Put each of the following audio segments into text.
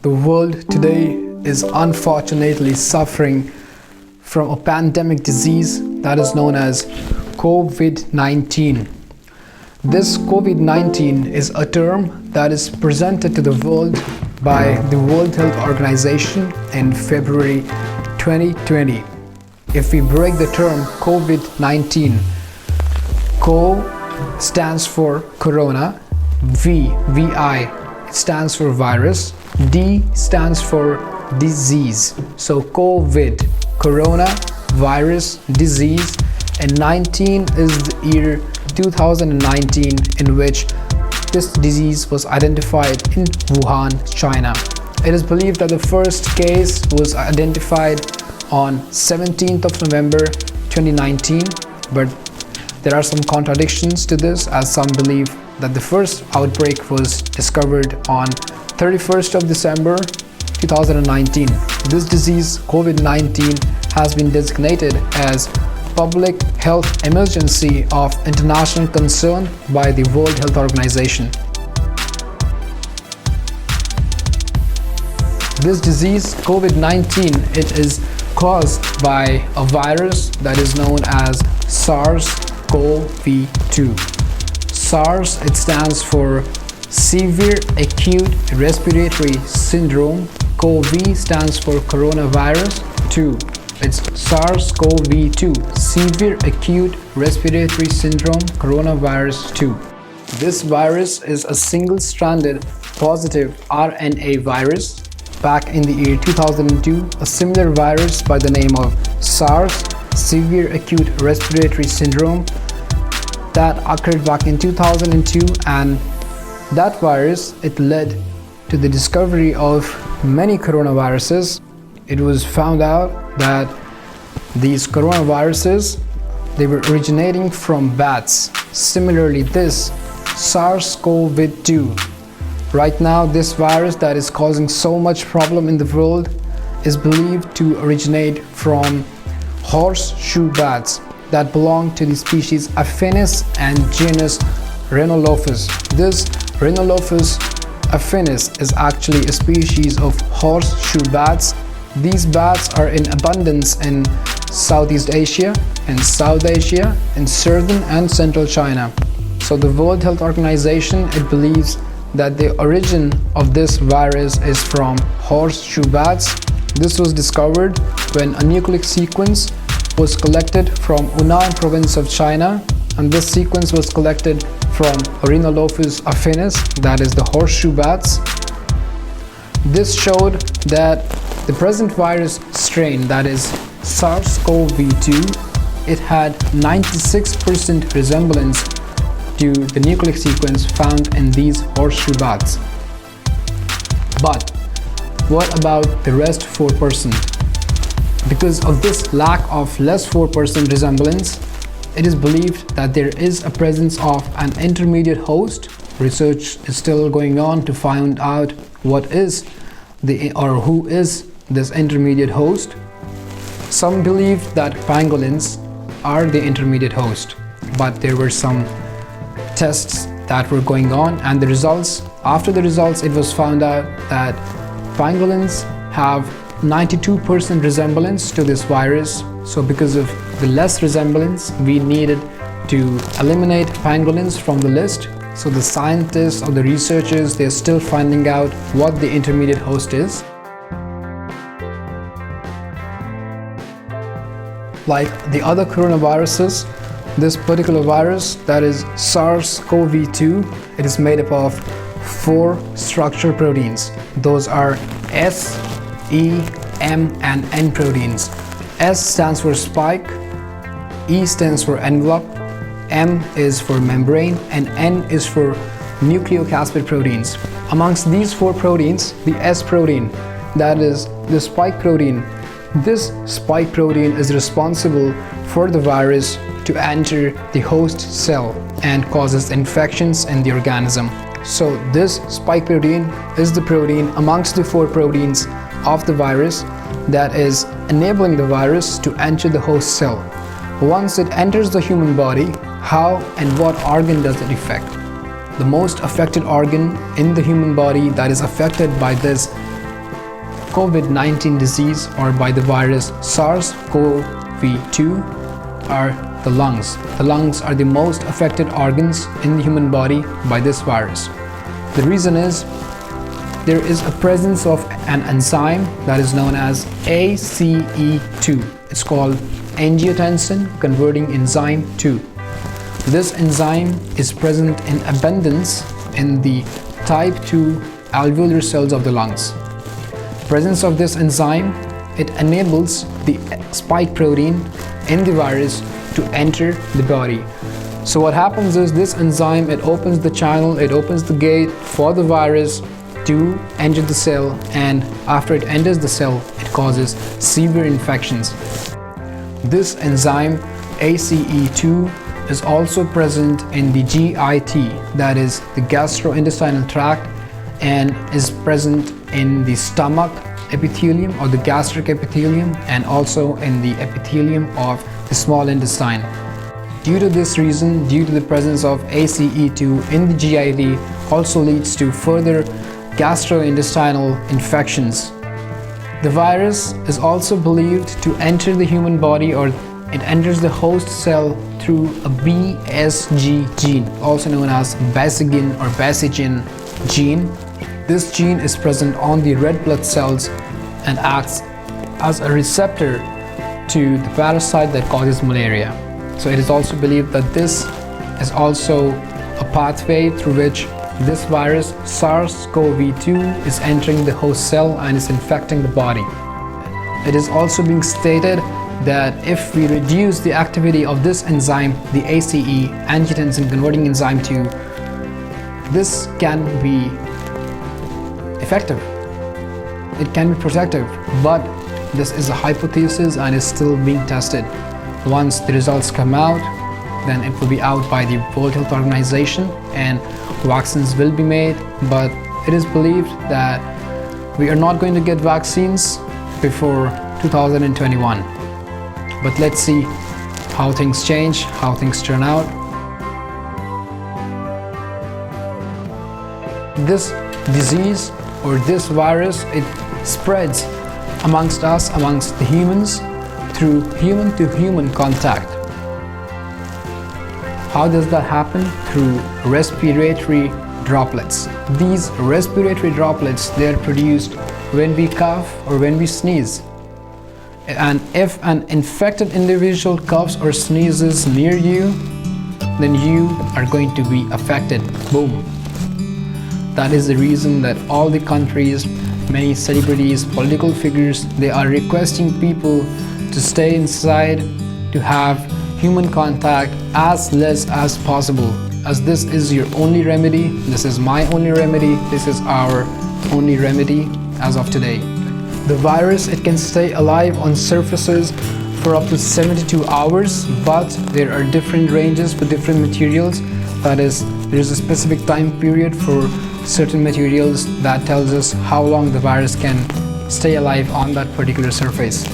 The world today is unfortunately suffering from a pandemic disease that is known as COVID-19. This COVID-19 is a term that is presented to the world by the World Health Organization in February 2020. If we break the term COVID-19, CO stands for corona, VI stands for virus, D stands for disease. So COVID, corona, virus, disease, and 19 is the year 2019 in which this disease was identified in Wuhan, China. It is believed that the first case was identified on 17th of November 2019, but there are some contradictions to this, as some believe that the first outbreak was discovered on 31st of December 2019. This disease, COVID-19, has been designated as public health emergency of international concern by the World Health Organization. This disease, COVID-19, it is caused by a virus that is known as SARS Co V. SARS, it stands for Severe Acute Respiratory Syndrome. Co-V stands for Coronavirus 2. It's SARS Co V2, Severe Acute Respiratory Syndrome Coronavirus 2. This virus is a single-stranded positive RNA virus. Back in the year 2002, a similar virus by the name of SARS, Severe Acute Respiratory Syndrome, that occurred back in 2002, and that virus, it led to the discovery of many coronaviruses. It was found out that these coronaviruses, they were originating from bats. Similarly, this SARS Co V2, right now this virus that is causing so much problem in the world is believed to originate from horseshoe bats that belong to the species Aphanis and genus Rhinolophus. This Rhinolophus Aphanis is actually a species of horseshoe bats. These bats are in abundance in Southeast Asia, in South Asia, in southern and central China. So the World Health Organization, it believes that the origin of this virus is from horseshoe bats. This was discovered when a nucleic sequence was collected from Hunan province of China, and this sequence was collected from Rhinolophus aphanis, that is the horseshoe bats. This showed that the present virus strain, that is SARS Co V2, it had 96% resemblance to the nucleic sequence found in these horseshoe bats. But what about the rest 4%? Because of this lack of less 4% resemblance, it is believed that there is a presence of an intermediate host. Research is still going on to find out what is who is this intermediate host. Some believe that pangolins are the intermediate host, but there were some tests that were going on, and after the results, it was found out that pangolins have 92% resemblance to this virus. So because of the less resemblance, we needed to eliminate pangolins from the list. So the scientists or the researchers, they're still finding out what the intermediate host is. Like the other coronaviruses, this particular virus, that is SARS Co V2, it is made up of 4 structural proteins. Those are S, E, M, and N proteins. S stands for spike, E stands for envelope, M is for membrane, and N is for nucleocapsid proteins. Amongst these 4 proteins, the S protein, that is the spike protein, this spike protein is responsible for the virus to enter the host cell and causes infections in the organism. So this spike protein is the protein amongst the 4 proteins of the virus that is enabling the virus to enter the host cell. Once it enters the human body, how and what organ does it affect? The most affected organ in the human body that is affected by this COVID-19 disease or by the virus SARS Co V are the lungs. The lungs are the most affected organs in the human body by this virus. The reason is there is a presence of an enzyme that is known as ACE2. It's called angiotensin converting enzyme 2. This enzyme is present in abundance in the type 2 alveolar cells of the lungs. Presence of this enzyme, it enables the spike protein in the virus to enter the body. So what happens is this enzyme, it opens the channel, it opens the gate for the virus to enter the cell, and after it enters the cell, it causes severe infections. This enzyme ACE2 is also present in the GIT, that is the gastrointestinal tract, and is present in the stomach epithelium or the gastric epithelium, and also in the epithelium of the small intestine. Due to this reason, due to the presence of ACE2 in the GIT, also leads to further gastrointestinal infections. The virus is also believed to enter the human body, or it enters the host cell through a BSG gene, also known as Basigen or Basigen gene. This gene is present on the red blood cells and acts as a receptor to the parasite that causes malaria. So it is also believed that this is also a pathway through which this virus SARS Co V is entering the host cell and is infecting the body. It is also being stated that if we reduce the activity of this enzyme, the ACE, angiotensin converting enzyme 2, this can be effective. It can be protective, but this is a hypothesis and is still being tested. Once the results come out, then it will be out by the World Health Organization and vaccines will be made, but it is believed that we are not going to get vaccines before 2021. But let's see how things change, how things turn out. This disease or this virus, it spreads amongst us, amongst the humans, through human-to-human contact. How does that happen? Through respiratory droplets. These respiratory droplets, they are produced when we cough or when we sneeze. And if an infected individual coughs or sneezes near you, then you are going to be affected. Boom. That is the reason that all the countries, many celebrities, political figures, they are requesting people to stay inside, to have human contact as less as possible, as this is your only remedy, this is my only remedy, this is our only remedy as of today. The virus, it can stay alive on surfaces for up to 72 hours, but there are different ranges for different materials. That is, there is a specific time period for certain materials that tells us how long the virus can stay alive on that particular surface.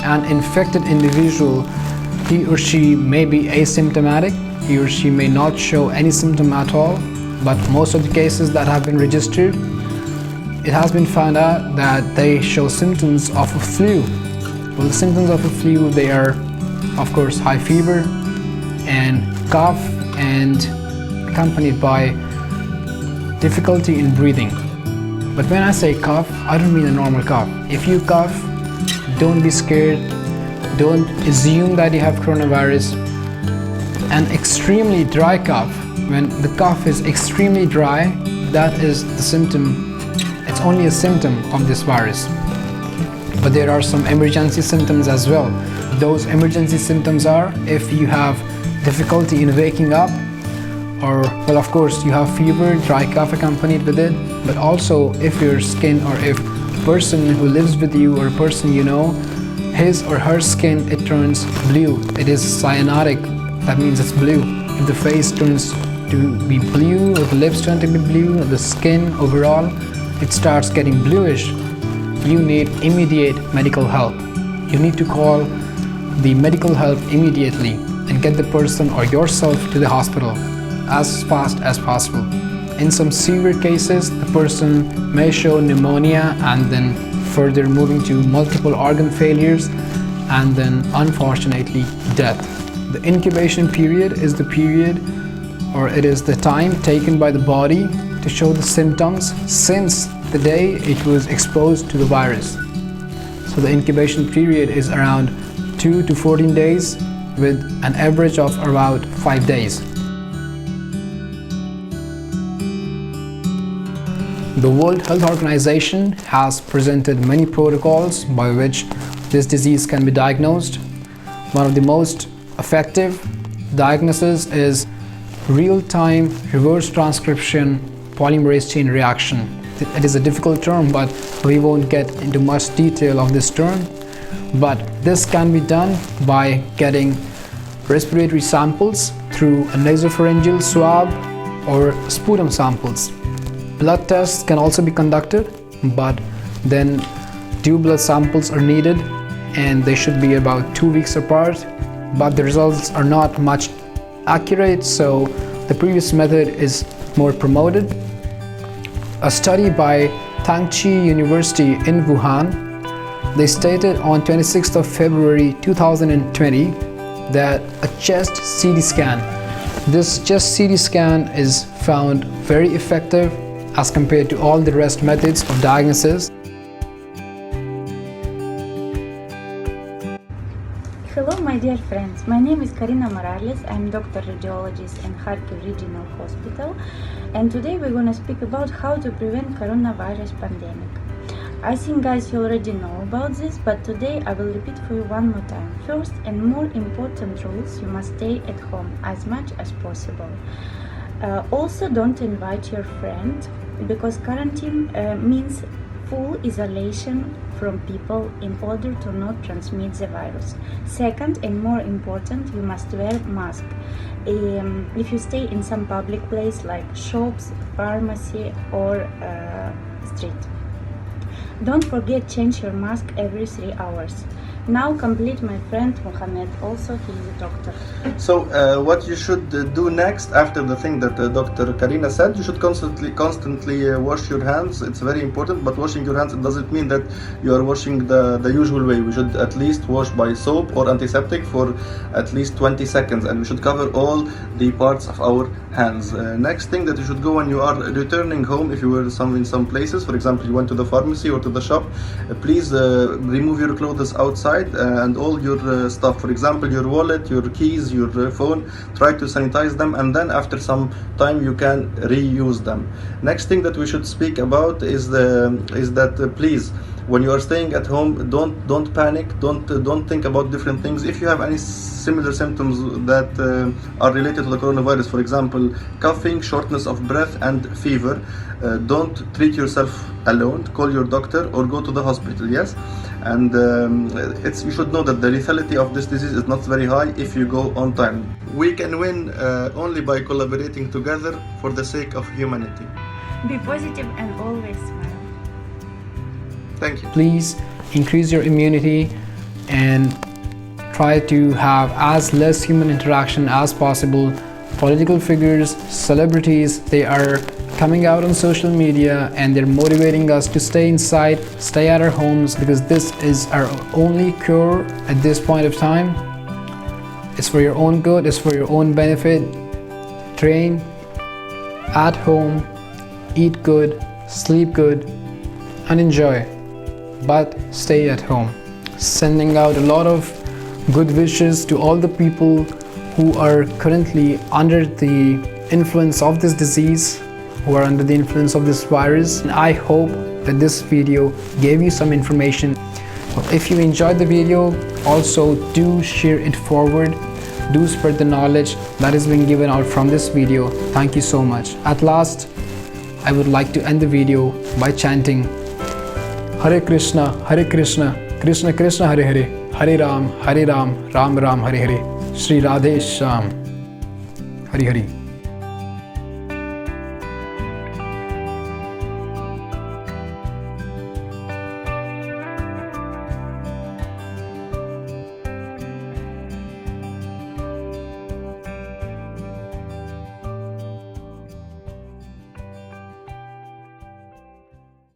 An infected individual, he or she may be asymptomatic, he or she may not show any symptom at all, but most of the cases that have been registered, it has been found out that they show symptoms of a flu. Well, the symptoms of a flu, they are of course high fever and cough, and accompanied by difficulty in breathing. But when I say cough, I don't mean a normal cough. If you cough, don't be scared, don't assume that you have coronavirus. An extremely dry cough, when the cough is extremely dry, that is the symptom, it's only a symptom of this virus. But there are some emergency symptoms as well. Those emergency symptoms are if you have difficulty in waking up, or well, of course you have fever, dry cough accompanied with it, but also if your skin, or if person who lives with you or a person you know, his or her skin, it turns blue. It is cyanotic, that means it's blue. If the face turns to be blue, or the lips turn to be blue, or the skin overall, it starts getting bluish, you need immediate medical help. You need to call the medical help immediately and get the person or yourself to the hospital as fast as possible. In some severe cases, the person may show pneumonia and then further moving to multiple organ failures and then unfortunately death. The incubation period is the period, or it is the time taken by the body to show the symptoms since the day it was exposed to the virus. So the incubation period is around 2 to 14 days with an average of about 5 days. The World Health Organization has presented many protocols by which this disease can be diagnosed. One of the most effective diagnoses is real-time reverse transcription polymerase chain reaction. It is a difficult term, but we won't get into much detail of this term. But this can be done by getting respiratory samples through a nasopharyngeal swab or sputum samples. Blood tests can also be conducted, but then 2 blood samples are needed and they should be about 2 weeks apart, but the results are not much accurate, so the previous method is more promoted. A study by Tangchi University in Wuhan, they stated on 26th of February 2020 that a chest CT scan, this chest CT scan is found very effective as compared to all the rest methods of diagnosis. Hello my dear friends, my name is Karyna Morales, I'm doctor radiologist in Kharkiv Regional Hospital, and today we're going to speak about how to prevent coronavirus pandemic. I think guys you already know about this, but today I will repeat for you one more time. First and more important rules, you must stay at home as much as possible. Also don't invite your friend, because quarantine means full isolation from people in order to not transmit the virus. Second and more important, you must wear mask. If you stay in some public place like shops, pharmacy or street. Don't forget change your mask every 3 hours. Now complete my friend Mohammad, also he is a doctor. So what you should do next after the thing that Dr. Karyna said, you should constantly wash your hands. It's very important, but washing your hands, it doesn't mean that you are washing the usual way. We should at least wash by soap or antiseptic for at least 20 seconds, and we should cover all the parts of our hands. Next thing that you should go when you are returning home, if you were in some places, for example you went to the pharmacy or to the shop, please remove your clothes outside and all your stuff, for example your wallet, your keys, your phone, try to sanitize them, and then after some time you can reuse them. Next thing that we should speak about is that please, when you are staying at home, don't panic, don't think about different things. If you have any similar symptoms that are related to the coronavirus, for example coughing, shortness of breath and fever, don't treat yourself alone, call your doctor or go to the hospital, yes? And you should know that the lethality of this disease is not very high if you go on time. We can win only by collaborating together for the sake of humanity. Be positive and always smile. Thank you. Please increase your immunity and try to have as less human interaction as possible. Political figures, celebrities, they are coming out on social media and they're motivating us to stay inside, stay at our homes, because this is our only cure at this point of time. It's for your own good, it's for your own benefit. Train at home, eat good, sleep good, and enjoy. But stay at home. Sending out a lot of good wishes to all the people who are currently under the influence of this disease, who are under the influence of this virus. And I hope that this video gave you some information. If you enjoyed the video, also do share it forward. Do spread the knowledge that is being given out from this video. Thank you so much. At last, I would like to end the video by chanting Hare Krishna, Krishna Krishna, Hare Hare, Hare Ram, Ram Ram, Hare Hare, Shri Radhe Shyam, Hare Hare.